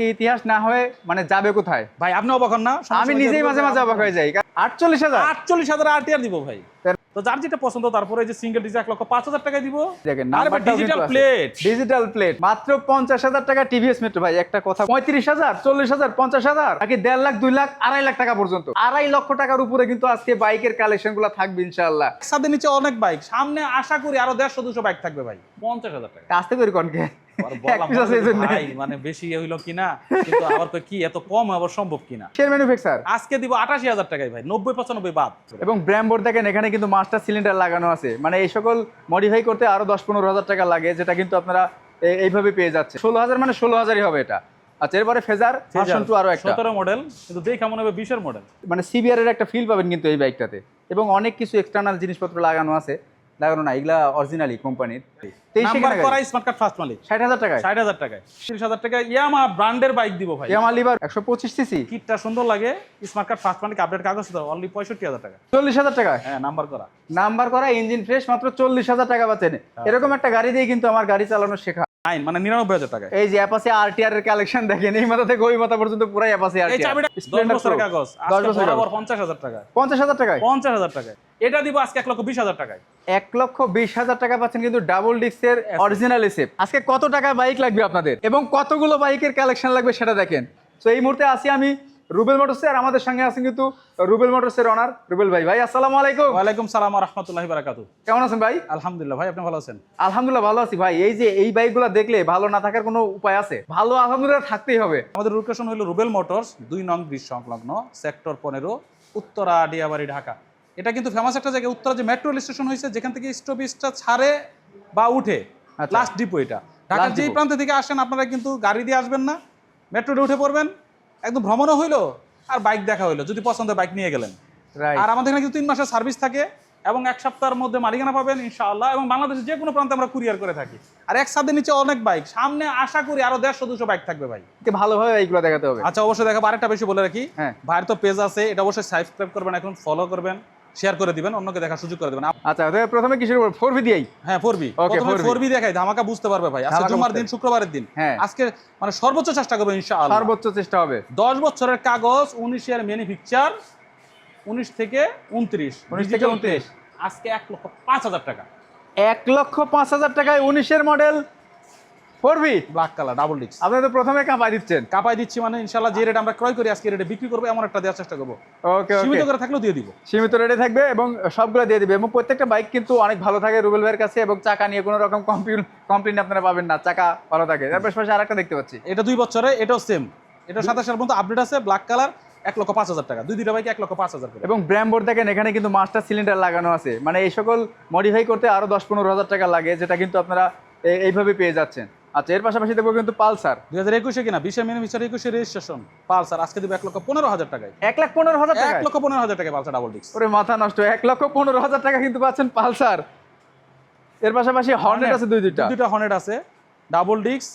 ইতিহাস না হয়ে মানে যাবে কোথায় ভাই আপনি অবাক হন না? আমি নিজেই মাঝে মাঝে অবাক হয়ে যাই। 48,000 48,000 আরটিআর দিব ভাই। তো যার যেটা পছন্দ তারপরে এই যে সিঙ্গেল ডিজে 1,05,000 টাকায় দিব। দেখেন আর ডিজিটাল প্লেট, ডিজিটাল প্লেট মাত্র 50,000 টাকা টিভিএস মেট্রো ভাই। একটা কথা 35,000 40,000 50,000 নাকি 1.5 লাখ 2 লাখ 2.5 লাখ টাকা পর্যন্ত 2.5 লক্ষ টাকার উপরে কিন্তু আজকে বাইকের কালেকশন গুলো থাকবে ইনশাআল্লাহ। একসাথে নিচে অনেক বাইক, সামনে আশা করি আরো 150-200 বাইক থাকবে ভাই। 50,000 টাকা আস্তে করি কোনকে ভাই, মানে বেশি হইলো কিনা, কিন্তু আবার কি এত কম আবার সম্ভব কিনা। শেয়ার ম্যানুফ্যাকচার আজকে দিব 88,000 টাকায় ভাই, 90-95 বাদ। এবং ব্র্যামবোর্ড দেখেন এখানে কিন্তু মাস্টার সিলিন্ডার লাগানো আছে। মানে এই সকল মডিফাই করতে আরো 10-15,000 টাকা লাগে, যেটা কিন্তু আপনারা এইভাবে পেয়ে যাচ্ছে। 16,000 মানে 16,000ই হবে এটা। আচ্ছা, এরপরে ফেজার ভার্সন 2 আরো একটা 17 মডেল, কিন্তু দেখা মনে হবে 20 এর মডেল। মানে সিবিআর এর একটা ফিল পাবেন কিন্তু এই বাইকটাতে। এবং অনেক কিছু এক্সটার্নাল জিনিসপত্র লাগানো আছে, লাগানো না, এগুলা অরিজিনালি কোম্পানির। নাম্বার করা স্মার্ট কার্ড ফার্স্ট মালিক 60,000 টাকায় 60,000 টাকায় 30,000 টাকা ইয়ামা ব্র্যান্ডের বাইক দিব ভাই। ইয়ামা লিভার 125 সিসি, কিটটা সুন্দর লাগে। স্মার্ট কার্ড ফার্স্ট মালিক আপডেট কাগজ তো অনলি 65,000 টাকা। 40,000 টাকায় হ্যাঁ, নাম্বার করা ইঞ্জিন ফ্রেশ, মাত্র 40,000 টাকা পাচ্ছেন। এরকম একটা গাড়ি দিয়ে কিন্তু আমার গাড়ি চালানো শেখা। মানে 99,000 টাকা। এই যে অ্যাপাচি আরটিআর এর কালেকশন দেখেন, এই মাথা থেকে ওই মাথা পর্যন্ত পুরাই অ্যাপাচি এই আরটিআর। চাবিটা 10 বছরের কাগজ, আজকে বরাবর 50,000 টাকা। 50,000 টাকায় 50,000 টাকায় এটা দিব আজকে 1,20,000 টাকায়। 1,20,000 টাকা পাচ্ছেন কিন্তু ডাবল ডিস্কের অরিজিনাল এসএফ। আজকে কত টাকা বাইক লাগবে আপনাদের এবং কতগুলো বাইকের কালেকশন লাগবে সেটা দেখেন। তো এই মুহূর্তে আসি আমি রুবেল মোটরসে, আর আমাদের সঙ্গে আছেন কিন্তু রুবেল মোটরসের অনার রুবেল ভাই। ভাই আসসালামু আলাইকুম। ওয়ালাইকুম সালাম ওয়া রাহমাতুল্লাহি ওয়া বারাকাতুহু। কেমন আছেন ভাই? আলহামদুলিল্লাহ ভাই, আপনি ভালো আছেন? আলহামদুলিল্লাহ ভালো আছি ভাই। এই যে এই বাইকগুলো দেখলে ভালো না থাকার কোনো উপায় আছে? ভালো আলহামদুলিল্লাহ থাকতেই হবে। আমাদের লোকেশন হলো রুবেল মোটরস, 2 নং ব্রিজ সংলগ্ন, সেক্টর 15, উত্তরা ডিয়াবাড়ি, ঢাকা। এটা কিন্তু ফেমাস একটা জায়গা। উত্তরা যে মেট্রো রেল স্টেশন হয়েছে, যেখান থেকে স্টপেজটা ছাড়ে বা উঠে লাস্ট ডিপো এটা। ঢাকার যেই প্রান্ত থেকে আসেন আপনারা কিন্তু গাড়ি দিয়ে আসবেন না, মেট্রোতে উঠে পড়বেন, একদম ভ্রমণও হইলো আর বাইক দেখা হইলো, যদি পছন্দের বাইক নিয়ে গেলেন। আর আমাদের এখানে কিন্তু 3 মাসের সার্ভিস থাকে এবং 1 সপ্তাহের মধ্যে মালিকানা পাবেন ইনশাআল্লাহ। এবং বাংলাদেশের যে কোনো প্রান্তে আমরা কুরিয়ার করে থাকি। আর একসাথে নিচে অনেক বাইক, সামনে আশা করি আরো 150-200 বাইক থাকবে ভাই। ভালোভাবে এইগুলো দেখাতে হবে। আচ্ছা, অবশ্যই দেখাবো। আরেকটা বেশি বলে রাখি, ভাইয়ের তো পেজ আছে, এটা অবশ্যই সাবস্ক্রাইব করবেন, এখন ফলো করবেন, শেয়ার করে দিবেন, অন্যকে দেখার সুযোগ করে দিবেন। আচ্ছা, প্রথমে কিসের উপর? 4V দিয়েই? হ্যাঁ, 4V। প্রথমে 4V দেখাই, ধামাকা বুঝতে পারবে ভাই। আজকে জুমার দিন, শুক্রবারের দিন, আজকে মানে সর্বোচ্চ চেষ্টা করবে ইনশাআল্লাহ। সর্বোচ্চ চেষ্টা হবে। 10 বছরের কাগজ, 19 এর ম্যানুফ্যাকচার, 19 থেকে 29, আজকে 1,05,000 টাকা। 1,05,000 টাকায় 19 এর model 4V black colour double disc. আপনি তো প্রথমে কাঁপাই দিচ্ছেন। কাঁপাই দিচ্ছি মানে ইনশাআল্লাহ যে রেট আমরা ক্রয় করি আজকে রেটে বিক্রি করব, এমন একটা দেওয়ার চেষ্টা করব। ওকে, সীমিত করে থাকলেও দিয়ে দিব। সীমিত রেটে থাকবে এবং সবগুলো দিয়ে দিবে। এবং প্রত্যেকটা বাইক কিন্তু অনেক ভালো থাকে রুবেল ভাইয়ের কাছে, এবং চাকা নিয়ে কোনো রকম কমপ্লেইন আপনারা পাবেন না, চাকা ভালো থাকে। তারপর পাশে আরেকটা দেখতে পাচ্ছি, এটা 2 বছরে, এটাও সেম, এটা 27 সাল পর্যন্ত আপডেট আছে, ব্ল্যাক কালার, 1,05,000 টাকা। দুইটা বাইকে 1,05,000 করে। এবং ব্র্যামবোর্ড দেখেন এখানে কিন্তু মাস্টার সিলিন্ডার লাগানো আছে। মানে এই সকল মডিফাই করতে আরো 10-15,000 টাকা লাগে, যেটা কিন্তু আপনারা এইভাবে পেয়ে যাচ্ছেন। আচ্ছা, এর পাশাপাশি দেখবো কিন্তু পালসার 2021 কিনা, 20 এর ম্যানুফ্যাকচার, 21 এর রেজিস্ট্রেশন পালসার আজকে দিব 1,15,000 টাকায়। 1,15,000 টাকা? 1,15,000 টাকা পালসার ডাবল ডিস্ক। ওরে মাথা নষ্ট, 1,15,000 টাকা কিন্তু পাচ্ছেন পালসার। এর পাশাপাশি হর্নেট আছে দুইটা হর্নেট আছে ডাবল ডিস্ক,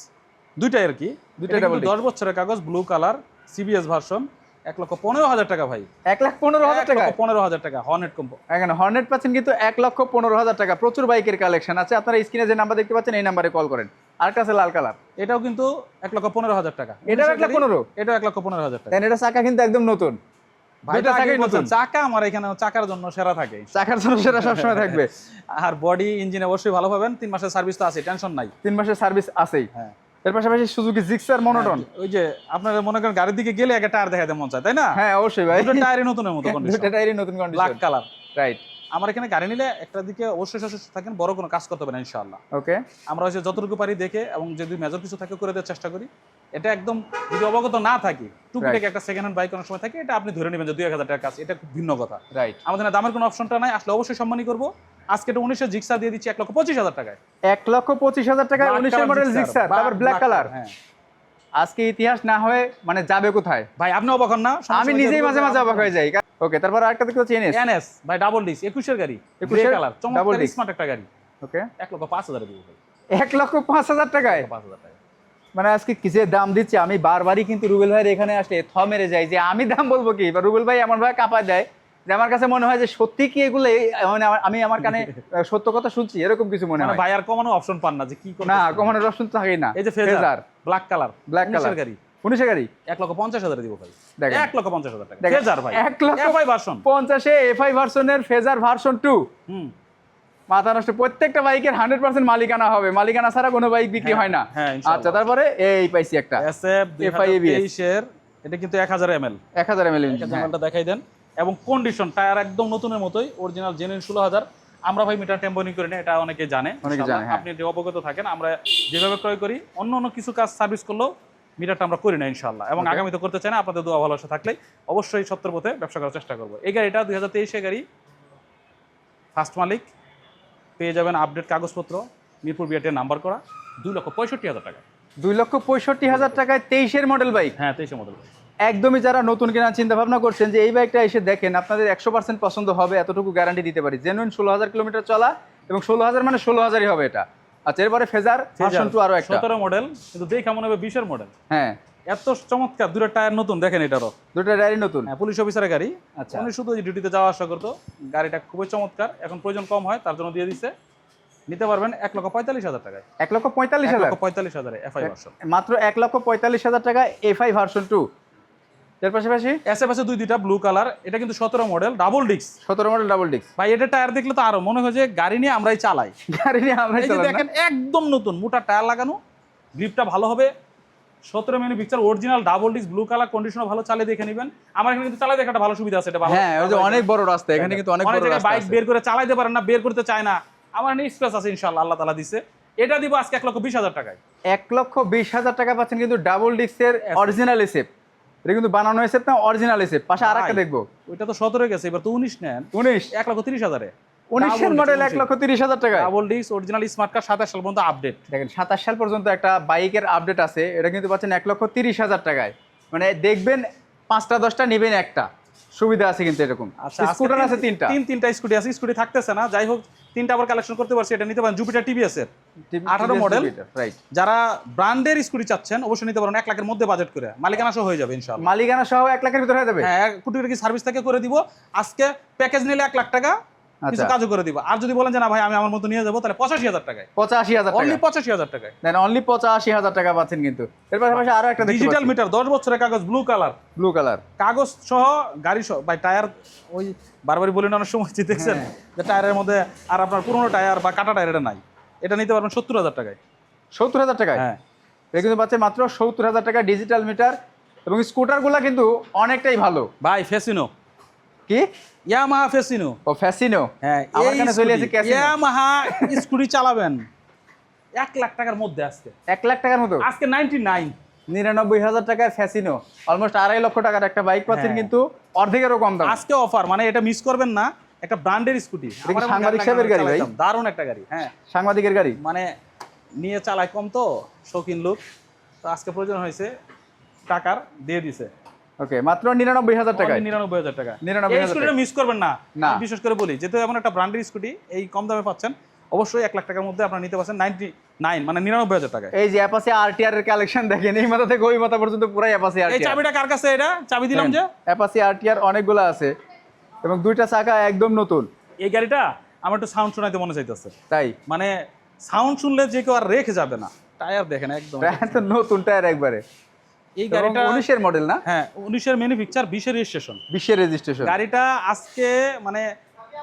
দুইটাই আর কি, দুইটা ডাবল ডিস্ক। 10 বছরের কাগজ, ব্লু কালার, সিবিএস ভার্সন, 1,15,000 টাকা ভাই। 1,15,000 টাকা? 1,15,000 টাকা হর্নেট কম্বো। এখানে হর্নেট পাচ্ছেন কিন্তু 1,15,000 টাকা। প্রচুর বাইকের কালেকশন আছে। আপনারা স্ক্রিনে যে নাম্বার দেখতে পাচ্ছেন এই নাম্বারে কল করেন। আর কাছে লাল কালার, এটাও কিন্তু 1,15,000 টাকা। এটাও 1,15,000? এটাও 1,15,000 টাকা। এটা চাকা কিন্তু একদম নতুন। দুইটা চাকাই নতুন। চাকা আমার এখানে চাকার জন্য সেরা থাকে, চাকার জন্য সেরা সবসময় থাকবে। আর বডি ইঞ্জিন অবশ্যই ভালো পাবেন। 3 মাসের সার্ভিস তো আছে, টেনশন নাই। 3 মাসের সার্ভিস আছেই। হ্যাঁ। এর পাশাপাশি সুজুকি জিক্সার মনোটন। ওই যে আপনারা মনে করেন গাড়ির দিকে গেলে একটা টায়ার দেখাতে মন চায়, তাই না? হ্যাঁ, অবশ্যই ভাই। দুটো টায়ারই নতুনের মতো কন্ডিশন, দুটো টায়ারই নতুন কন্ডিশন, ব্ল্যাক কালার। রাইট। আমার এখানে গাড়ি নিলে একটা দিকে অবশ্যই সচেতন থাকেন, বড় কোনো কাজ করতে হবে না ইনশাআল্লাহ। ওকে। আমরা হচ্ছে যতটুকু পারি দেখে, এবং যদি মেজর কিছু থাকে করে দেওয়ার চেষ্টা করি। এটা একদম যদি অবগত না থাকি, টুকটাক একটা সেকেন্ড হ্যান্ড বাইক অনেক সময় থাকে, এটা আপনি ধরে নেবেন যে 2-1,000 টাকার কাজ, এটা খুব ভিন্ন কথা। রাইট। আমাদের দামের কোনো অপশনটা নাই, আসলে অবশ্যই সম্মানই করবো। আজকে এটা 19 এর জিক্সার দিয়ে দিচ্ছি 1,25,000 টাকায়। 1,25,000 টাকায় 19 এর মডেল জিক্সার, তারপর ব্ল্যাক কালার। হ্যাঁ, আজকে ইতিহাস না হয়ে মানে যাবে কোথায় ভাই? আপনি অবাক হন না? আমি নিজেই মাঝে মাঝে অবাক হয়ে যাই। ওকে, তারপর আরেকটা দেখতে পাচ্ছি এনএস ভাই, ডাবল ডিস্ক, 21 এর গাড়ি, 21 এর কালার, চমৎকার স্মার্ট একটা গাড়ি। ওকে, 1,05,000 দিব ভাই। 1,05,000 টাকায়? 5,000 টাকা। মানে আজকে কিসের দাম দিচ্ছে, আমি বারবারই কিন্তু রুবেল ভাইয়ের এখানে আসলে মেরে যাই যে আমি দাম বলবো কি, বা রুবেল ভাই এমন ভাবে কাঁপা দেয় যে আমার কাছে মনে হয় যে সত্যি কি এগুলো মানে আমি আমার কানে সত্য কথা শুনছি, এরকম কিছু মনে হয়। ভাই আর কমানো অপশন পান না যে কি করব? না, কমানোর অপশন তো থাকেই না। এই যে phasor black colour, black colour গাড়ি, 19 গাড়ি 1,50,000 দিব ভাই, দেখেন। 1,50,000 টাকা দেখেন, ফেজার ভাই, 1,50,000 ভার্সন। 50-এ এফআই ভার্সনের ফেজার ভার্সন 2, হুম, মাথা নষ্ট। প্রত্যেকটা বাইকের 100% মালিকানা হবে, মালিকানা ছাড়া কোনো বাইক বিক্রি হয় না। হ্যাঁ, ইনশাআল্লাহ। আচ্ছা, তারপরে এই পাইছি একটা SF FI ABS 2023 এর, এটা কিন্তু 1000 ml, 1000 ml 1000 ml টা দেখাই দেন। এবং কন্ডিশন টায়ার একদম নতুনের মতোই, অরিজিনাল জেনুইন 16,000। আমরা ভাই মিটার টেম্পোনি করি না, এটা অনেকে জানে, অনেকে জানে, ইনশাআল্লাহ। হ্যাঁ। আপনি যে অবগত থাকেন, আমরা যেভাবে ক্রয় করি অন্য কিছু কাজ সার্ভিস করলেও মিটারটা আমরা করি না ইনশাআল্লাহ, এবং Okay. আগামীতে করতে চাই না। আপনাদের দোয়া ভালোবাসা থাকলেই অবশ্যই সত্যের পথে ব্যবসা করার চেষ্টা করবো। এই গাড়িটা 2023 এর গাড়ি, ফার্স্ট মালিক, পেয়ে যাবেন আপডেট কাগজপত্র, মিরপুর বিআরটির নাম্বার করা, 2,65,000 টাকা। 2,65,000 টাকায় 23-এর মডেল বাইক। হ্যাঁ, 23 মডেল। একদমই যারা নতুন কেনার চিন্তা ভাবনা করছেন যে এই বাইকটা এসে দেখেন, আপনাদের 100% পছন্দ হবে, এতটুকু গ্যারান্টি দিতে পারি। জেনুইন 16,000 কিলোমিটার চলা, এবং 16,000 মানে 16,000-ই হবে এটা। আচ্ছা, এরপরে ফেজার ভার্সন 2 আরো একটা। 17 মডেল, কিন্তু দেখে মনে হবে 20 এর মডেল। হ্যাঁ, এত চমৎকার, দুটো টায়ার নতুন, দেখেন এটারও। দুটো ডায়রি নতুন। হ্যাঁ, পুলিশ অফিসারের গাড়ি। আচ্ছা। উনি শুধু ডিউটিতে যাওয়া আসা করতো, গাড়িটা খুবই চমৎকার। এখন প্রয়োজন কম হয়, তার জন্য দিয়ে দিচ্ছে। নিতে পারবেন 1,45,000 টাকায়, 1,45,000 1,45,000 এফআই ভার্সন। মাত্র 1,45,000 টাকা এফআই ভার্সন 2। এর পাশাপাশি এসএফএস দুইটা ব্লু কালার, এটা কিন্তু 17 model, double disk. 17 model double disk. ভাই, এটা টায়ার দেখলে তো আরো মনে হয় যে গাড়ি নিয়ে আমরাই চালাই। গাড়ি নিয়ে আমরা এই যে দেখেন, একদম নতুন, মোটা টায়ার লাগানো, গ্রিপটা ভালো হবে। 17 mini picture, original double disc, blue colour, কন্ডিশনও ভালো, চালিয়ে দেখে নেবেন। আমার এখানে কিন্তু চালাই দেখাটা ভালো সুবিধা আছে, এটা ভালো। হ্যাঁ, ওই যে অনেক বড় রাস্তা, এখানে কিন্তু অনেক বড় জায়গায় রাস্তা বাইক আছে। বের করে চালাইতে পারেন না, বের করতে চায় না, আমার এখানে স্পেস আছে ইনশাআল্লাহ, আল্লাহ তাআলা দিছে। এটা দিব আজকে 1,20,000 টাকায়। 1,20,000 টাকা পাচ্ছেন কিন্তু ডাবল ডিস্কের অরিজিনাল এসএফ। এটা কিন্তু বানানো এসএফ না, অরিজিনাল এসএফ। পাশে আরেকটা দেখবো, ওইটা তো 17 গেছে, এবার তো 19 নেন। 19 1,30,000 এ 19-এর মডেল 1,30,000 টাকা। Double disc, original smart card, 27 সাল পর্যন্ত আপডেট। দেখেন, 27 সাল পর্যন্ত একটা বাইকের আপডেট আছে। এটা কিন্তু পাচ্ছেন 1,30,000 টাকায়। মানে দেখবেন 5টা 10টা নেবেন একটা, সুবিধা আছে কিন্তু এরকম। আচ্ছা, স্কুটার আছে 3টা। তিনটা স্কুটি আছে, স্কুটি থাকতেছে না, যাই হোক 3টা আবার কালেকশন করতে পারছি। এটা নিতে পারেন জুপিটার টিভিএস এর 18 মডেল। রাইট। যারা ব্র্যান্ডের স্কুটি চাচ্ছেন অবশ্যই নিতে পারেন, 1 লাখের মধ্যে বাজেট করে, মালিকানা সহ হয়ে যাবে ইনশাআল্লাহ। মালিকানা সহ 1 লাখের ভিতরে হয়ে যাবে। হ্যাঁ, 1 কোটি টাকা সার্ভিস থেকে করে দিব। আজকে প্যাকেজ নিলে 1 লাখ টাকা, কিছু কাজও করে দিব। আর যদি বলেন যে না ভাই আমি আমার মতো নিয়ে যাবো, তাহলে 85,000 টাকায়, 85,000 অনলি টাকা। 85,000 টাকায়। দেন অনলি 85,000 টাকা পাচ্ছেন কিন্তু। এর পাশাপাশি আরো একটা ডিজিটাল মিটার, 10 বছরের কাগজ, ব্লু কালার, ব্লু কালার কাগজ সহ, গাড়ি সহ। ভাই টায়ার, ওই বারবারই বলি না, অনেক সময় দেখছেন যে টায়ারের মধ্যে আর আপনার পুরোনো টায়ার বা কাটা টায়ার, এটা নাই। এটা নিতে পারবেন 70,000 টাকায়। 70,000 টাকায়। হ্যাঁ, এটা কিন্তু পাচ্ছেন মাত্র 70,000 টাকা ডিজিটাল মিটার। এবং স্কুটারগুলো কিন্তু অনেকটাই ভালো। ভাই ফেসিনো, কি ইয়ামাহা ফেসিনো। ও ফ্যাসিনো। হ্যাঁ, আমার কাছে চলে আসে ক্যাসিনো। ইয়ামাহা স্কুটি চালাবেন 1 লাখ টাকার মধ্যে আজকে। 1 লাখ টাকার মতো আজকে 99। 99,000 টাকার ফ্যাসিনো, অলমোস্ট 2.5 লক্ষ টাকার একটা বাইক পাচ্ছেন হ্যাঁ। কিন্তু অর্ধেকেরও কম দাম। আজকে অফার, মানে এটা মিস করবেন না, একটা ব্র্যান্ডের স্কুটি। এটা কি সাংবাদিক সাহেবের গাড়ি ভাই? দারুণ একটা গাড়ি। হ্যাঁ, সাংবাদিকের গাড়ি। মানে নিয়ে চালায় কম তো, শৌখিন লোক তো, আজকে প্রয়োজন হয়েছে টাকার, দিয়ে দিছে। ওকে, মাত্র 99,000 টাকায়। 99,000 টাকা। 99,000 এই স্কুটিটা মিস করবেন না। না। আমি বিশেষ করে বলি, যেহেতু এমন একটা ব্র্যান্ডের স্কুটি এই কম দামে পাচ্ছেন, অবশ্যই 1 লাখ টাকার মধ্যে আপনারা নিতে পারছেন 99, মানে 99,000 টাকায়। এই যে অ্যাপাচি আরটিআর এর কালেকশন দেখেন, এই মাথা থেকে ওই মাথা পর্যন্ত পুরাই অ্যাপাচি এই আরটিআর। চাবিটা কার কাছে? এটা চাবি দিলাম যে। অ্যাপাচি আরটিআর অনেকগুলো আছে, এবং 2টা চাকা একদম নতুন। এই গাড়িটা আমার একটু সাউন্ড শোনাইতে মনে চাইতেছে, তাই মানে সাউন্ড শুনলে যে কেউ আর রেখে যাবে না। টায়ার দেখেন একদম, টায়ার তো নতুন টায়ার একবারে। এই গাড়িটা 19-এর মডেল না? হ্যাঁ, 19-এর ম্যানুফ্যাকচার, 20-এর রেজিস্ট্রেশন। 20-এর রেজিস্ট্রেশন। গাড়িটা আজকে মানে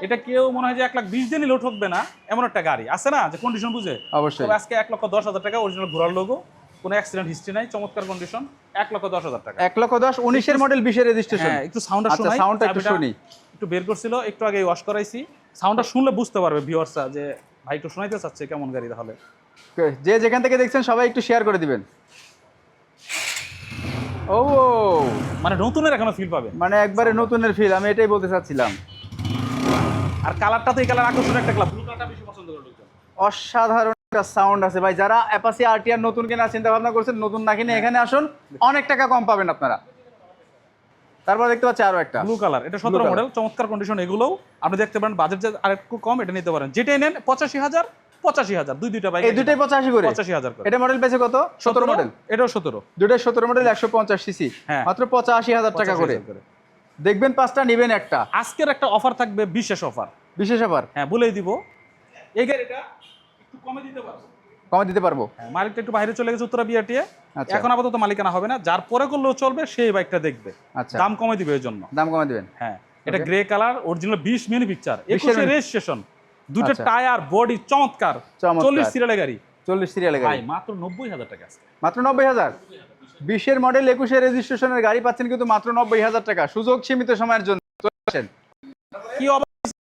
এটা কেউ মনে হয় যে 1,20,000 দিয়ে নিলেও ঠকবে না, এমন একটা গাড়ি আছে না, যে কন্ডিশন বুঝে। অবশ্যই। তবে আজকে 1,10,000 টাকা, অরিজিনাল ঘোড়ার লোগো, কোনো অ্যাক্সিডেন্ট হিস্ট্রি নাই, চমৎকার কন্ডিশন, 1,10,000 টাকা। 1,10,000, 19-এর মডেল, 20-এর রেজিস্ট্রেশন। হ্যাঁ, একটু সাউন্ডটা আচ্ছা, শোনাই, সাউন্ডটা একটু চাবিটা শুনি। একটু বের করছিল, একটু আগে ওয়াশ করাইছি। সাউন্ডটা শুনলে বুঝতে পারবে ভিউয়ার্সরা যে ভাই একটু শোনাইতে চাচ্ছে কেমন গাড়ি। তাহলে যে যেখান থেকে দেখছেন সবাই একটু শেয়ার করে দিবেন। ও, মানে নতুনের এখনো ফিল পাবে, মানে একবারে নতুনের ফিল, আমি এটাই বলতে চাচ্ছিলাম। আর কালারটা তো এই কালার আকর্ষণীয় একটা কালার, ব্লু কালারটা বেশি পছন্দ করে লোকজন। অসাধারণ একটা সাউন্ড আছে ভাই। যারা অ্যাপাচি আরটিআর নতুন কেনার চিন্তা ভাবনা করছেন, নতুন না কিনে এখানে আসুন, অনেক টাকা কম পাবেন আপনারা। তারপর দেখতে পাচ্ছি আরো একটা ব্লু কালার, এটা 17 মডেল, চমৎকার কন্ডিশন। এগুলোও আপনি দেখতে পারেন, বাজেট যে আরেকটু কম, এটা নিতে পারেন। যেটাই নেন 85,000, 85,000, দুইটা বাইক, এই দুটাই 85 করে। 85,000 করে। এটা মডেল পেয়েছে কত? 17 মডেল। এটাও 17, দুটাই 17 মডেল, 150 সিসি, হ্যাঁ। মাত্র 85,000 টাকা করে। 85,000 করে। দেখবেন 5টা নেবেন একটা। আজকের একটা অফার থাকবে, বিশেষ অফার। বিশেষ অফার। হ্যাঁ, বলেই দিব। এই গাড়িটা একটু কমে দিতে পারবো, কমে দিতে পারবো। হ্যাঁ, মালিকটা একটু বাইরে চলে গেছে উত্তরা বিআরটিএ, আচ্ছা। এখন আপাতত মালিকানা হবে না, যার পরে করলেও চলবে সেই বাইকটা দেখবে, আচ্ছা, দাম কমে দিবে এর জন্য। দাম কমে দিবেন। হ্যাঁ, এটা grey colour, original 20 manufacture, 21 registration, দুটো আচ্ছা। টায়ার, বডি চমৎকার, চমৎকার। 40 সিরিয়ালের গাড়ি 40 সিরিয়ালে গাড়ি ভাই, মাত্র 90,000 টাকা আছে। মাত্র 90,000। 20-এর মডেল 21-এর রেজিস্ট্রেশনের গাড়ি পাচ্ছেন কিন্তু মাত্র 90,000 টাকা, সুযোগ সীমিত সময়ের জন্য। চলে আসেন। কি অবস্থা,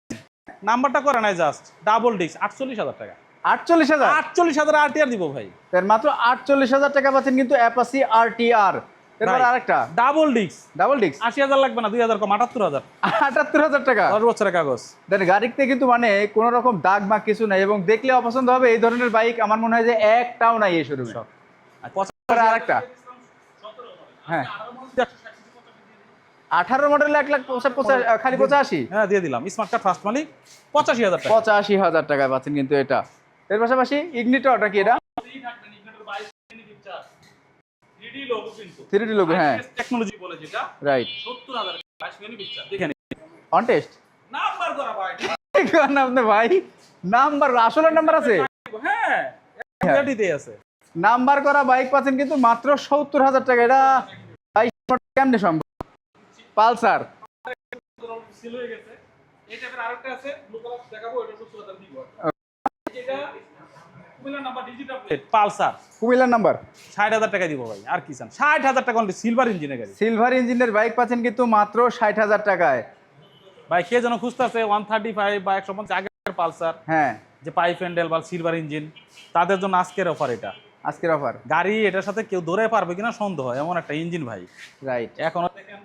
নাম্বারটা করে নাই জাস্ট, ডাবল ডিস্ক 48,000 টাকা। 48,000 48,000 আরটিআর দিব ভাই, এর মাত্র 48,000 টাকা পাচ্ছেন কিন্তু অ্যাপাচি আরটিআর। এরপর ভাই। আরেকটা ডাবল ডিস্ক ডাবল ডিস্ক 80,000 লাগবে না, 2,000 কম, 78,000, 78,000 টাকা। 10 বছরের কাগজ। দেন গাড়িতে কিন্তু মানে কোনো রকম দাগ বা কিছু নাই, এবং দেখলে অপছন্দ হবে এই ধরনের বাইক আমার মনে হয় যে একটাও নাই এই শোরুমে। আরেকটা হ্যাঁ 18 মডেল 1,85,000 খালি 85। হ্যাঁ, দিয়ে দিলাম, স্মার্ট কার্ড ফার্স্ট মালিক, 85,000 টাকা। 85,000 টাকায় পাচ্ছেন কিন্তু এটা। এর পাশাপাশি ইগনিটরটা কি এটা? 3D লোগো, হ্যাঁ টেকনোলজি বলে যেটা, রাইট। 70,000 22 ম্যানুফ্যাকচার, দেখেন অন টেস্ট নাম্বার করা ভাই। আপনি ভাই নাম্বার, আসলে নাম্বার আছে, হ্যাঁ, গাড়িতে আছে। নাম্বার করা বাইক পাচ্ছেন কিন্তু মাত্র 70,000 টাকা। এটা ভাই কেমনে সম্ভব? পালসার সিল হয়ে গেছে, এই টাইপের আরেকটা আছে, ব্লু কালার দেখাবো, এটা 70,000 দিব। এটা কুমিল্লার নাম্বার, ডিজিটাল প্লেট, পালসার, কুমিল্লার নাম্বার, 60,000 টাকা দিব ভাই, আর কি চান? 60,000 টাকা অনলি, সিলভার ইঞ্জিনের গাড়ি সিলভার ইঞ্জিনের বাইক পাচ্ছেন কিন্তু মাত্র 60,000 টাকায়। ভাই। কে যেন খুঁজতেছে 135 বা 150 আগের পালসার, হ্যাঁ যে পাইপ হ্যান্ডেল বা সিলভার ইঞ্জিন, তাদের জন্য আজকের অফার এটা। আজকের অফার, গাড়ি এটার সাথে কেউ ধরে পারবে কিনা সন্দেহ, এমন একটা ইঞ্জিন ভাই। রাইট। এখনো দেখেন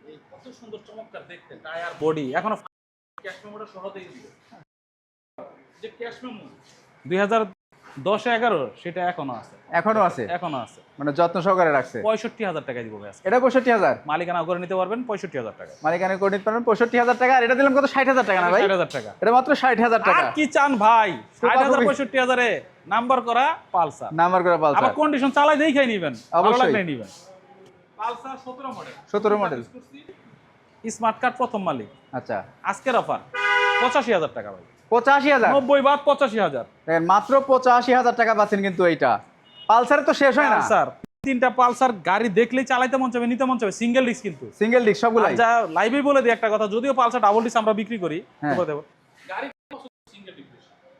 এই কত সুন্দর চমৎকার দেখতে, টায়ার, বডি, এখনো ক্যাশ মেমোটা সহ দিয়ে দিবে, যে ক্যাশ মেমো 2010-11 সেটা এখনো আছে, এখনো আছে, এখনো আছে, মানে যত্ন সহকারে রাখছে। 65,000 টাকা দিব ভাই আজকে। এটা 65,000 মালিকানা করে নিতে পারবেন 65,000 টাকা। মালিকানা করে নিতে পারবেন 65,000 টাকা। আর এটা দিলাম কত? 60,000 টাকা না ভাই? 60,000 টাকা। এটা মাত্র 60,000 টাকা। আর কি চান ভাই? Super 60,000 copy. 65,000 এ নাম্বার করা পালসার, নাম্বার করা আবার পালসার, কন্ডিশন চালাই দেখাই নিবেন, ভালো অবশ্যই। লাগলে নিবেন। Pulsar 17 model, 17 model, smart card প্রথম মালিক, আচ্ছা। আজকের অফার 85,000 টাকা ভাই। 85,000 90 বাদ 85,000। দেখেন মাত্র 85,000 টাকা পাচ্ছেন কিন্তু এইটা। পালসারে তো শেষ হয় না। পালসার, তিনটা পালসার গাড়ি দেখলেই চালাইতে মন চাবে, নিতে মন চাবে, সিঙ্গেল ডিস্ক কিন্তু। সিঙ্গেল ডিস্ক সবগুলাই। যা লাইভে বলে দিই একটা কথা, যদিও পালসার ডাবল ডিস্ক আমরা বিক্রি করি, হ্যাঁ। তবুও দেব। গাড়ি সিঙ্গেল ডিস্ক,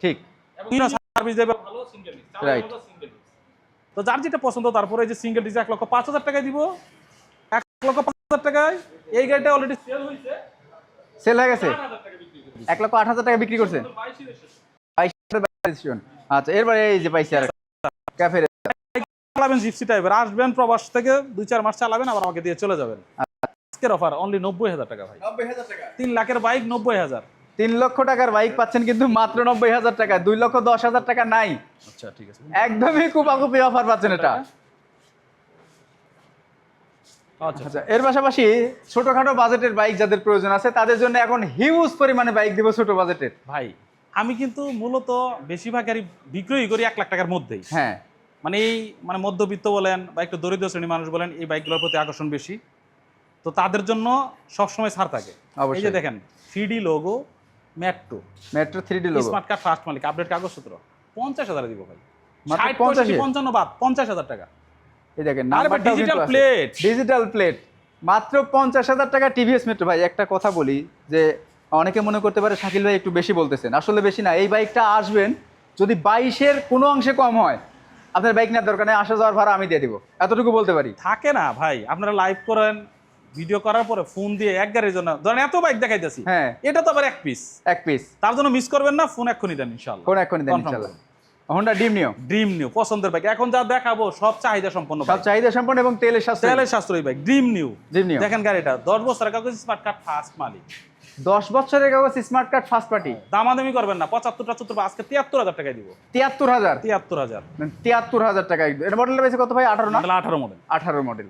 ঠিক, এবং সার্ভিস দেবে ভালো, single disc, Right. Single disc. তো যার যেটা পছন্দ, তারপরে এই যে সিঙ্গেল ডিস্ক 1,05,000 টাকায় দিব, 1,05,000 টাকায়। এই গাড়িটা অলরেডি সেল হইছে, সেল হয়ে গেছে, 8,000 টাকা বিক্রি করছি। 1,08,000 টাকা বিক্রি করছেন। 22 আচ্ছা, এরপরে এই যে পাইছি আর ক্যাফে। চালাবেন জিপসি টাইপের, আসবেন প্রবাস থেকে 2-4 মাস চালাবেন, আবার আমাকে দিয়ে চলে যাবেন। আজকের অফার অনলি 90,000 টাকা ভাই। 90,000 টাকা। 3 লাখের বাইক 90,000। 3 লক্ষ টাকার বাইক পাচ্ছেন কিন্তু মাত্র 90,000 টাকা। 2,10,000 টাকা নাই, আচ্ছা ঠিক আছে, একদমই কুপাকুপি অফার পাচ্ছেন এটা। আচ্ছা আচ্ছা, এর পাশাপাশি ছোটখাটো বাজেটের বাইক যাদের প্রয়োজন আছে তাদের জন্য এখন হিউজ পরিমাণে বাইক দিব ছোট বাজেটের। ভাই, আমি কিন্তু মূলত বেশিরভাগ গাড়ি বিক্রয় করি 1 লাখ টাকার মধ্যেই। হ্যাঁ, মানে এই মানে মধ্যবিত্ত বলেন বা একটু দরিদ্র শ্রেণীর মানুষ বলেন, এই বাইকগুলোর প্রতি আকর্ষণ বেশি, তো তাদের জন্য সবসময় ছাড় থাকে। এই যে অবশ্যই। দেখেন 3D logo, metro, metro 3D logo, smart card first মালিক, আপডেট কাগজপত্র, 50,000 দিব ভাই। মাত্র 60, 50,000? 65, 55 বাদ 50,000 টাকা। এই দেখেন আরে ভাই, নাম্বারটাও কিন্তু digital আছে। plate। ডিজিটাল প্লেট, মাত্র 50,000 টাকা টিভিএস মেট্রো। ভাই একটা কথা বলি যে অনেকে মনে করতে পারে শাকিল ভাই একটু বেশি বলতেছেন, আসলে বেশি না। এই বাইকটা আসবেন যদি 22-এর কোনো অংশে কম হয়, আপনার বাইক নেওয়ার দরকার নেই, আসা যাওয়ার ভাড়া আমি দিয়ে দিব, এতটুকু বলতে পারি। থাকে না ভাই, আপনারা লাইভ করেন, ভিডিও করার পরে ফোন দিয়ে এক গাড়ির জন্য ধরেন এত বাইক দেখাইতেছি, হ্যাঁ, এটা তো আবার এক পিস, এক পিস, তার জন্য মিস করবেন না, ফোন এক্ষুনি দেন ইনশাআল্লাহ। কোন এক্ষুনি দেন Confirm ইনশাআল্লাহ। করুন। হোন্ডা ড্রিম নিও, ড্রিম নিউ পছন্দের বাইক, এখন যা দেখাবো সব চাহিদা সম্পন্ন সব বাইক, চাহিদা সম্পন্ন এবং তেলের সাশ্রয়। তেলের সাশ্রয়ী বাইক, ড্রিম নিউ। ড্রিম নিও, দেখেন গাড়িটা 10 বছরের কাগজ, স্মার্ট কার্ড ফার্স্ট মালিক, 10 বছরের কাগজ, স্মার্ট কার্ড ফার্স্ট পার্টি। দামাদামি করবেন না, 75-75 আজকে 73,000 টাকায় দিব। 73,000, 73,000 73,000 টাকা। এটা মডেলটা বেশি কত ভাই? 18 না? 18 মডেল, 18 মডেল।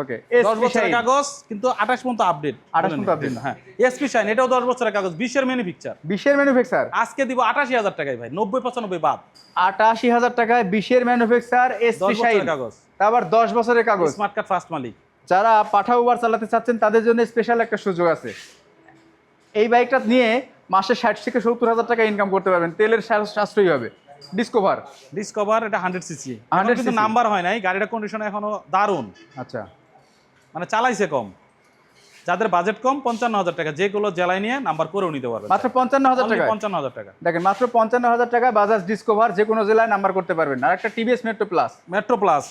ওকে, 10 বছরের কাগজ কিন্তু 28 পর্যন্ত আপডেট, 28 পর্যন্ত update। হ্যাঁ, এসপি শাইন, এটাও 10 বছরের কাগজ, 20-এর ম্যানুফ্যাকচার, 20-এর ম্যানুফ্যাকচার। আজকে দিব 88,000 টাকায় ভাই, 90-95 বাদ, 88,000 টাকায় 20-এর ম্যানুফ্যাকচার, 10 এসপি বছরের শাইন, কাগজ, আবার 10 বছরের কাগজ। স্মার্ট কার্ড ফার্স্ট মালিক। যারা পাঠা উবার চালাতে চাচ্ছেন তাদের জন্য স্পেশাল একটা সুযোগ আছে। এই বাইকটা নিয়ে মাসে 60 থেকে 70,000 টাকা ইনকাম করতে পারবেন, তেলের সাশ্রয়ী হবে। ডিসকভার। ডিসকভার এটা 100 সিসি, 100 কিন্তু cc নাম্বার হয় নাই, গাড়িটা কন্ডিশন এখনো দারুণ, আচ্ছা মানে চালাইছে কম। যাদের বাজেট কম 55,000 টাকা, যেগুলো জেলায় নিয়ে নাম্বার করেও নিতে পারবে মাত্র 55,000 টাকা। 55,000 টাকা দেখেন মাত্র 55,000 টাকা বাজাজ ডিসকভার, যে কোনো জেলায় নাম্বার করতে পারবেন। আর একটা TVS metro plus. Metro plus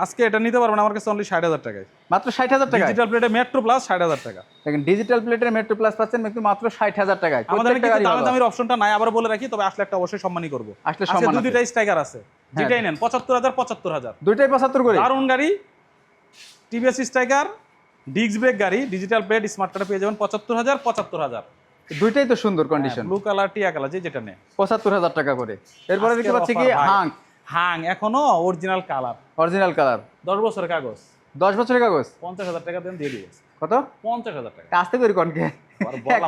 আজকে এটা নিতে পারবেন আমার কাছে অনলি 60,000 টাকায়। মাত্র 60,000 টাকা। ডিজিটাল প্লেটে মেট্রো প্লাস 60,000 টাকা। দেখেন ডিজিটাল প্লেটের মেট্রো প্লাস পাচ্ছেন কিন্তু মাত্র 60,000 টাকায়। আমাদের প্রত্যেকটা কিন্তু গাড়ি দামি ভালো। দামির অপশনটা নাই, আবার বলে রাখি, তবে আসলে একটা অবশ্যই সম্মানই করব। আসলে আজকে সম্মান আছে। দুইটা স্ট্রাইকার আছে, যেটাই নেন 75,000 75,000, দুইটাই 75 করে। দারুণ গাড়ি। টিভিএস স্ট্রাইকার ডিস্ক ব্রেক গাড়ি, ডিজিটাল প্লেট, স্মার্ট কার্ড পেয়ে যাবেন 75,000 75,000। দুইটাই তো সুন্দর কন্ডিশন। ব্লু কালার, টিয়া কালার, যেটা নেই 75,000 টাকা করে। এরপরে দেখতে পাচ্ছি কি হাং। হাং এখনো অরিজিনাল কালার, অরিজিনাল কালার, 10 বছরের কাগজ, 10 বছরের কাগজ। 50,000 টাকা দেন দিয়ে দিবে। কত? 50,000 টাকা। আসতে করি কোনকে? আর বলা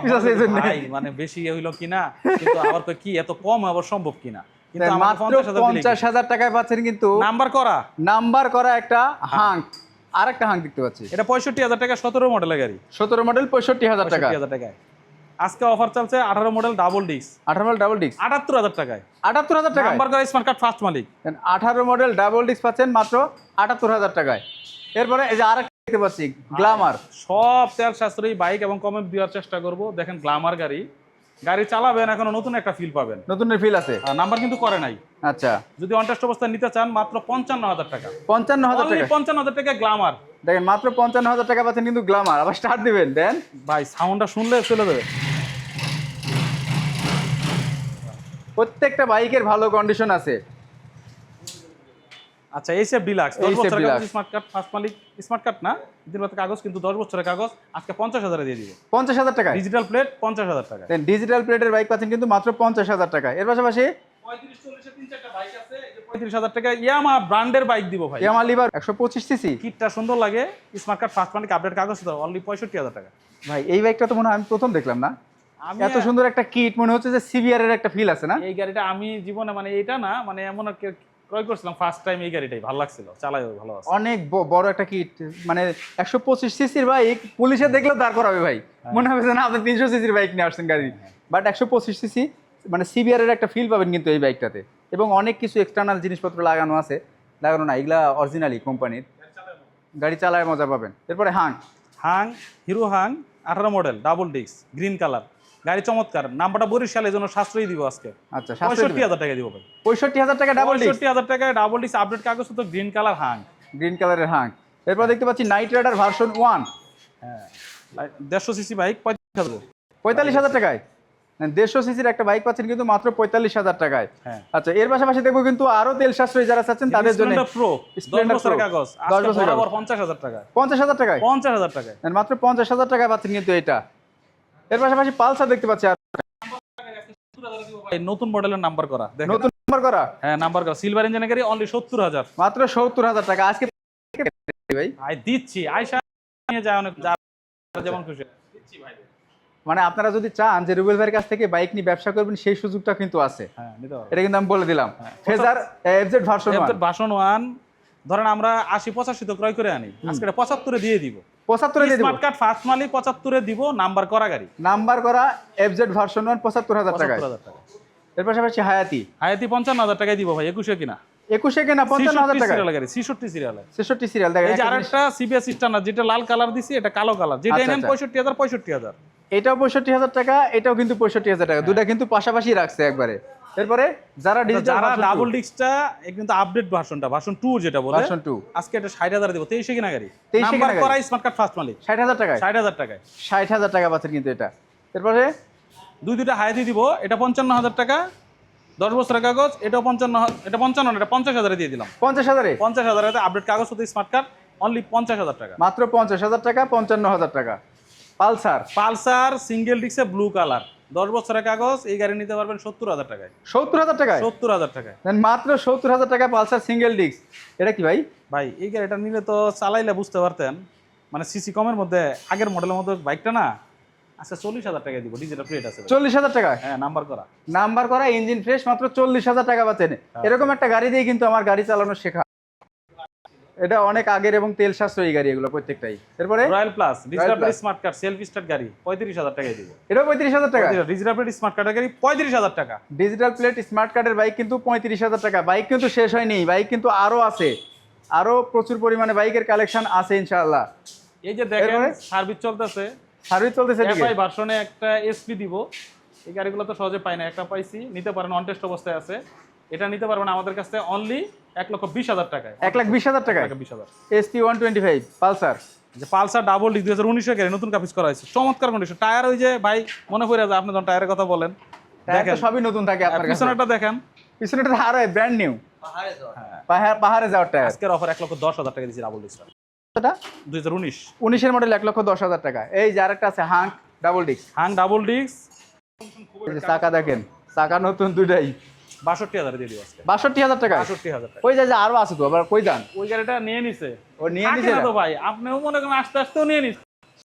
ভাই মানে বেশি হইলো কিনা, কিন্তু আবার কই কি এত কম আবার সম্ভব কিনা, কিন্তু আমার মাত্র 50,000 টাকায় পাচ্ছেন কিন্তু নাম্বার করা, নাম্বার করা একটা হাং। আর একটা হাং দেখতে পাচ্ছি, এটা 65,000 টাকা, 17 মডেলের গাড়ি, 17 মডেল 65,000 টাকা। 65,000 টাকায় আজকে অফার চলছে। 18 model double disk, 18 model double disk 78,000 টাকায়। 78,000 টাকা। নাম্বার করা স্মার্ট কার্ড ফার্স্ট মালিক। 18 মডেল ডাবল ডিস্ক পাচ্ছেন মাত্র 78,000 টাকায়। এরপরে এই যে আরেকটা দেখতে পাচ্ছি গ্ল্যামার। সব তেল সাশ্রয়ী বাইক এবং কমে দেওয়ার চেষ্টা করব। দেখেন গ্ল্যামার গাড়ি, গাড়ি চালাবেন এখনো নতুন একটা ফিল পাবেন। নতুনের ফিল আছে। নাম্বার কিন্তু করে নাই। আচ্ছা, যদি অনটেস্ট অবস্থায় নিতে চান মাত্র 55,000 টাকা। 55,000 টাকা। 55,000 টাকা গ্ল্যামার। দেখেন মাত্র 55,000 টাকা পাচ্ছেন কিন্তু গ্ল্যামার। আবার স্টার্ট দিবেন দেন ভাই সাউন্ডটা শুনলে চলে যাবে। প্রত্যেকটা বাইকের ভালো কন্ডিশন আছে। আচ্ছা, এইসব ডিলাক্স 10 এইসব বছরের ডিলাক্স। কাগজ, স্মার্ট কার্ড ফার্স্ট মালিক, স্মার্ট কার্ড না দিনরাতের কাগজ, কিন্তু 10 বছরের কাগজ আজকে 50,000 এ দিয়ে দিব। 50,000 টাকায় ডিজিটাল প্লেট 50,000 টাকা। দেন ডিজিটাল প্লেটের বাইক পাচ্ছেন কিন্তু মাত্র 50,000 টাকায়। এর পাশাপাশি 35-40 তিন চারটা বাইক আছে, এই যে 35,000 টাকা ইয়ামা ব্র্যান্ডের বাইক দিব ভাই। ইয়ামা লিভার 125 সিসি। কিটটা সুন্দর লাগে, স্মার্ট কার্ড ফার্স্ট মালিক, আপডেট কাগজ তো অনলি 65,000 টাকা। ভাই এই বাইকটা তো মনে হয় আমি প্রথম দেখলাম না, এত সুন্দর একটা কিট। মনে হচ্ছে যে সিবিআর এর একটা ফিল আছে না? এই গাড়িটা আমি জীবনে মানে এটা না মানে এমন একটা ক্রয় করছিলাম ফার্স্ট টাইম, এই গাড়িটাই ভালো লাগছিল, চালাইও ভালো আছে। অনেক বড় একটা কিট, মানে 125 সিসির বাইক পুলিশে দেখলেও দাঁড় করাবে ভাই। মনে হবে যে না আপনি 300 সিসির বাইক নিয়ে আসছেন গাড়ি, বাট 125 সিসি মানে সিবিআর এর একটা ফিল পাবেন কিন্তু এই বাইকটাতে। এবং অনেক কিছু এক্সটার্নাল জিনিসপত্র লাগানো আছে, লাগানো না, এগুলা অরিজিনালি কোম্পানির। গাড়ি চালায় মজা পাবেন। এরপরে Hang. Hang, Hero hunk 18 model double disc, green colour গাড়ি, চমৎকার। নাম্বারটা বরিশাল, এই জন্য সাশ্রয়ী দিব আজকে। আচ্ছা, 65,000 টাকা দিব ভাই। 65,000 টাকা ডাবল ডিস্ক। 65,000 টাকায় ডাবল ডিস্ক, আপডেট কাগজ তো, গ্রিন কালার হাং। গ্রিন কালারের হাং। এরপর দেখতে পাচ্ছি নাইট রাইডার ভার্সন 1। হ্যাঁ, 150 সিসি বাইক 45,000 টাকায়। 150 সিসির একটা বাইক পাচ্ছেন কিন্তু মাত্র 45,000 টাকায়। হ্যাঁ। আচ্ছা, এর পাশাপাশি দেখবো কিন্তু আরো তেল সাশ্রয়ী যারা চাচ্ছেন তাদের জন্য প্রো 10 স্প্লেন্ডার বছরের প্রো কাগজ 10 আজকে বছরের বরাবর কাগজ। 50,000 টাকা। 50,000 টাকায়। 50,000 টাকায় মাত্র 50,000 টাকায় পাচ্ছেন কিন্তু এটা। এর পাশাপাশি পালসার দেখতে পাচ্ছি আর ভাই, নতুন মডেলের নাম্বার করা, দেখেন নতুন নাম্বার করা। হ্যাঁ নাম্বার করা সিলভার ইঞ্জিনের গাড়ি অনলি 70,000। মাত্র 70,000 টাকা আজকে ভাই। আই দিচ্ছি, আয়শা নিয়ে যায় অনেক, যেমন খুশি দিচ্ছি ভাই। মানে আপনারা যদি চান যে রুবেল ভাইয়ের কাছ থেকে বাইক নিয়ে ব্যবসা করবেন, সেই সুযোগটা কিন্তু আছে। হ্যাঁ, নিতে পারো। এটা কিন্তু আমি বলে দিলাম। Phasor FZ version 1। ভার্সন 1 ধরেন আমরা 80-85 তো ক্রয় করে আনি, আজকে এটা 75 দিয়ে দিব। 75 দিয়ে দিব। স্মার্ট কার্ড ফার্স্ট মালিক 75 দিব, নাম্বার করা গাড়ি, নাম্বার করা এফজেড ভার্সন 1 75,000 টাকায়। 75,000 টাকা। এর পাশাপাশি হায়াতি হায়াতি 55,000 টাকায় দিব ভাই, 21 কিনা, 21 কেনা 55,000 টাকা। সিরিয়াল গাড়ি, 66 সিরিয়াল। 66 সিরিয়াল দেখেন। এই যে আরেকটা সিবিএস স্ট্যান্ডার্ড, যেটা লাল কালার দিছি, এটা কালো কালার, যেটা আচ্ছা, নেন আচ্ছা। 65,000 65,000। এটাও 65,000 টাকা, এটাও কিন্তু 65,000 টাকা। দুটা কিন্তু পাশাপাশি রাখছে একবারে। এরপরে যারা ডিজিটাল যারা ডাবল ডিস্কটা কিন্তু আপডেট ভার্সনটা, ভার্সন 2 যেটা বলে, ভার্সন 2 আজকে এটা 60,000 দেব, 23 কিনা গাড়ি, 23 নাম্বার কিনা করা গাড়ি। স্মার্ট কার্ড ফার্স্ট মালিক 60,000 টাকায়। 60,000 টাকায় 60,000 টাকা পাচ্ছেন কিন্তু এটা। এরপরে দুইটা হায়াতি দিব, এটা 55,000 টাকা, 10 বছরের কাগজ, এটাও 55, এটা 55 না, এটা 50,000 দিয়ে দিলাম। 50,000 এ 50,000 আপডেট কাগজ হতে স্মার্ট কার্ড অনলি 50,000 টাকা। মাত্র 50,000 টাকা, 55,000 টাকা। পালসার পালসার সিঙ্গেল ডিস্কে ব্লু কালার, 10 বছরের কাগজ, এই গাড়ি নিতে পারবেন 70,000 টাকায়। 70,000 টাকায়। 70,000 টাকায় দেন মাত্র 70,000 টাকা পালসার সিঙ্গেল ডিস্ক। এটা কি ভাই? ভাই এই গাড়িটা নিলে তো চালাইলে বুঝতে পারতেন, মানে সিসি কমের মধ্যে আগের মডেলের মধ্যে বাইকটা না, আচ্ছা 40,000 টাকায় দিব, ডিজিটাল প্লেট আছে। 40,000 টাকায় হ্যাঁ, নাম্বার করা, নাম্বার করা, ইঞ্জিন ফ্রেশ, মাত্র 40,000 টাকা পাচ্ছেন। এরকম একটা গাড়ি দিয়ে কিন্তু আমার গাড়ি চালানো শেখা। এটা অনেক আগের এবং তেল সাশ্রয়ী গাড়ি এগুলো প্রত্যেকটাই। এরপরে royal plus digital Plus। Smart card self start গাড়ি 35,000 টাকায় দিব। এটাও 35,000 টাকা। ডিজিটাল স্মার্ট কার্ডের গাড়ি 35,000 টাকা। ডিজিটাল প্লেট স্মার্ট কার্ডের বাইক কিন্তু 35,000 টাকা। বাইক কিন্তু শেষ হয়নি, বাইক কিন্তু আরো আছে, আরো প্রচুর পরিমাণে বাইকের কালেকশন আছে ইনশাআল্লাহ। এই যে দেখেন এরপরে? সার্ভিস চলতেছে, সার্ভিস চলতেছে এদিকে। এফআই ভার্সনে একটা এসপি দিব। এই গাড়িগুলো তো সহজে পাই না, একটা পাইছি, নিতে পারেন, অন টেস্ট অবস্থায় আছে। এটা নিতে পারবেন আমাদের কাছে অনলি 1,20,000 টাকায়। 1,20,000 টাকায় 1,20,000। ST 125 Pulsar. যে পালসার ডাবল ডিস্ক 2019 গাড়ি, নতুন কাপিজ করা হয়েছে, চমৎকার কন্ডিশন। টায়ার ওই যে ভাই মনে পড়ে যায়, আপনি যখন টায়ারের কথা বলেন, দেখেন সবই নতুন থাকে আপনার কাছে। পিছনেরটা দেখেন, পিছনেটা আরো ব্র্যান্ড নিউ, পাহাড়ে যাওয়ার টায়ার। আজকের অফার 1,10,000 টাকা দিয়েছি ডাবল ডিস্ক। এটা 2019 19 এর মডেল 1,10,000 টাকা। এই যে আরেকটা আছে hunk double disc. Hunk double disc চাকা দেখেন, চাকা নতুন দুটাই 62,000 দিয়ে দিব আজকে। 62,000 টাকা। 62,000 টাকা। কই যায় যে আরো আছে তো, আবার কই যান? ওই গাড়িটা নিয়ে নিছে। ও নিয়ে থাকে নিছে না এটা? তো ভাই, আপনিও মনে করেন আস্তে আস্তেও নিয়ে নিস,